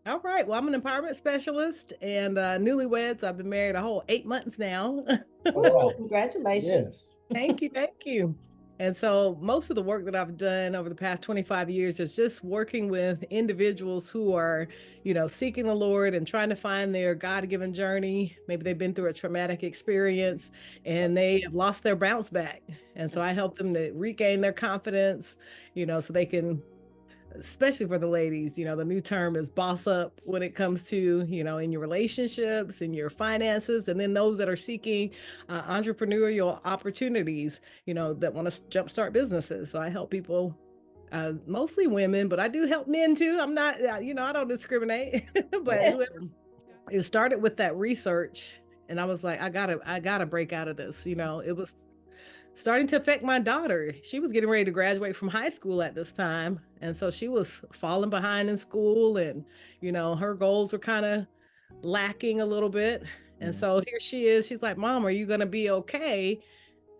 All right. Well, I'm an empowerment specialist and newlyweds. I've been married a whole 8 months now. All Ooh, right. congratulations. Yes. Thank you. Thank you. And so, most of the work that I've done over the past 25 years is just working with individuals who are, seeking the Lord and trying to find their God given journey. Maybe they've been through a traumatic experience and they have lost their bounce back. And so, I help them to regain their confidence, so they can, especially for the ladies, the new term is boss up when it comes to, in your relationships, in your finances, and then those that are seeking entrepreneurial opportunities, that want to jumpstart businesses. So I help people, mostly women, but I do help men too. I'm not, I don't discriminate, but whoever, it started with that research. And I was like, I gotta break out of this. It was starting to affect my daughter. She was getting ready to graduate from high school at this time. And so she was falling behind in school and, her goals were kind of lacking a little bit. And Mm. so here she is. She's like, Mom, are you going to be okay?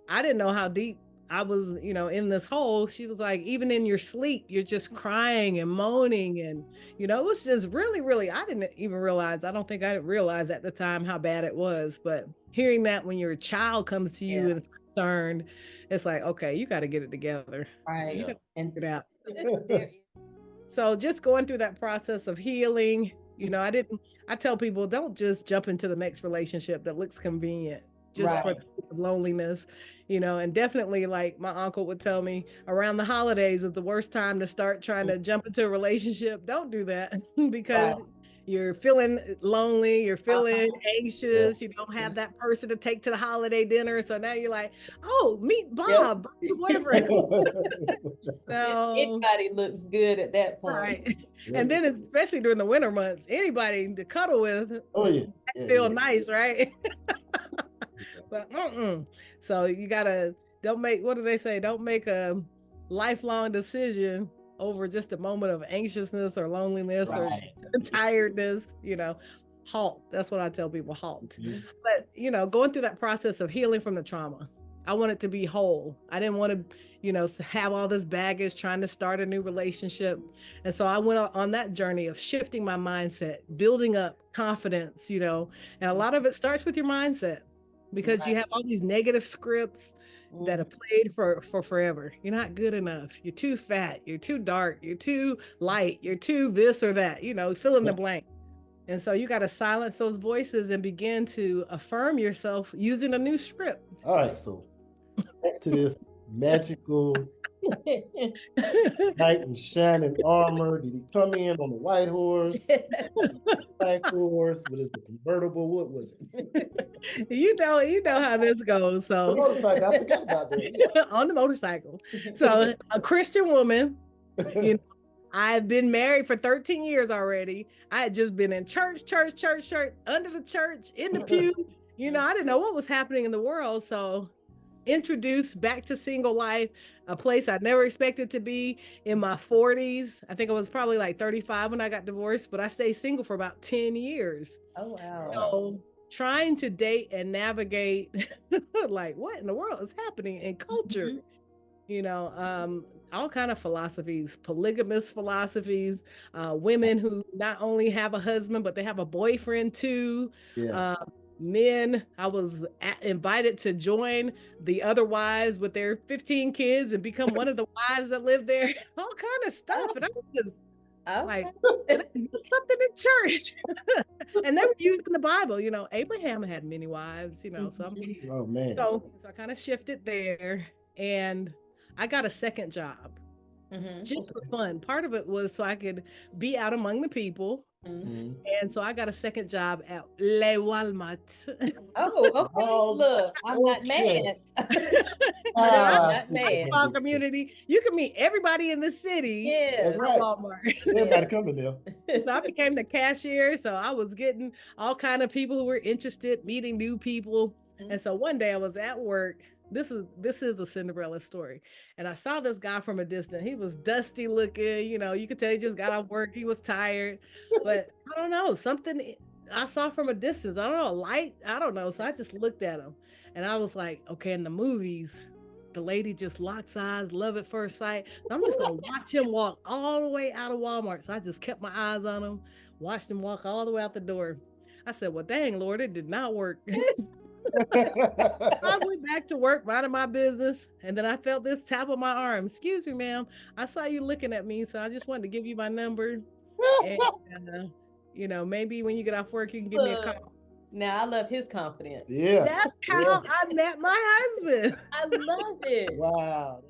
I didn't know how deep I was, in this hole. She was like, even in your sleep, you're just crying and moaning. And, it was just really, really, I didn't even realize, I don't think I realized at the time how bad it was. But hearing that when your child comes to you and is Yes, concerned, it's like, okay, you got to get it together. You right. got Yeah. to And figure it out. there is So just going through that process of healing, I tell people don't just jump into the next relationship that looks convenient just for right. the sake of loneliness, and definitely like my uncle would tell me around the holidays is the worst time to start trying to jump into a relationship. Don't do that because Right. you're feeling lonely, you're feeling Uh-huh. Yeah. anxious, you don't have that person to take to the holiday dinner. So now you're like, oh, meet Yep. Bob, your boyfriend. No. Anybody looks good at that point. Right. Yeah. And then especially during the winter months, anybody to cuddle with Oh yeah. Yeah. feel Yeah. nice, right? Yeah. But so you gotta don't make what do they say? Don't make a lifelong decision over just a moment of anxiousness or loneliness or Right. tiredness, halt. That's what I tell people, halt. Mhm. But going through that process of healing from the trauma, I wanted to be whole. I didn't want to, have all this baggage trying to start a new relationship. And so I went on that journey of shifting my mindset, building up confidence, and a lot of it starts with your mindset because you Right. have all these negative scripts that are Mhm. played for forever. You're not good enough. You're too fat. You're too dark. You're too light. You're too this or that, fill in Yeah. the blank. And so you got to silence those voices and begin to affirm yourself using a new script. All right. So back to this magical knight in shining armor. Did he come in on the white horse? Black horse? What is the convertible? What was it? you know how this goes. The So motorcycle. I forgot about that. on the motorcycle. So a Christian woman, you know, I've been married for 13 years already. I had just been in church, under the church, in the Yeah. pew. I didn't know what was happening in the world. So introduced back to single life, a place I never expected to be in my 40s. I think I was probably like 35 when I got divorced, but I stayed single for about 10 years. Oh wow. Wow. So trying to date and navigate like what in the world is happening in culture, Mhm. you know, um, all kind of philosophies, polygamous philosophies, women who not only have a husband, but they have a boyfriend too. Yeah. Uh, Men, I was invited to join the other wives with their 15 kids and become one of the wives that live there, all kind of stuff. And I was just like, Okay. did I miss something in church? And they were using the Bible, Abraham had many wives, so Mhm. Oh man. so I kind of shifted there and I got a second job Mhm. just for fun. Part of it was so I could be out among the people. Mhm. Mhm. And so I got a second job at Le Walmart. Oh, okay. Oh, Look, I'm not okay. mad. And I'm I'm Ah, I not see what mad. they small did there. community. You can meet everybody in the city That's Yes. at right. Walmart. Everybody Yes. coming there. So I became the cashier. So I was getting all kind of people who were interested, meeting new people. And Mhm. so one day I was at work. This is a Cinderella story. And I saw this guy from a distance. He was dusty looking, you could tell he just got off work. He was tired. But I don't know, something I saw from a distance. I don't know, a light. I don't know. So I just looked at him and I was like, okay, in the movies, the lady just locks eyes, love at first sight. So I'm just gonna watch him walk all the way out of Walmart. So I just kept my eyes on him, Watched him walk all the way out the door. I said, well, dang, Lord, it did not work. I went back to work, minding my business, and then I felt this tap on my arm. Excuse me, ma'am. I saw you looking at me, so I just wanted to give you my number. And, maybe when you get off work, you can give me a call. Now I love his confidence. Yeah. That's how I met my husband. I love it. Wow.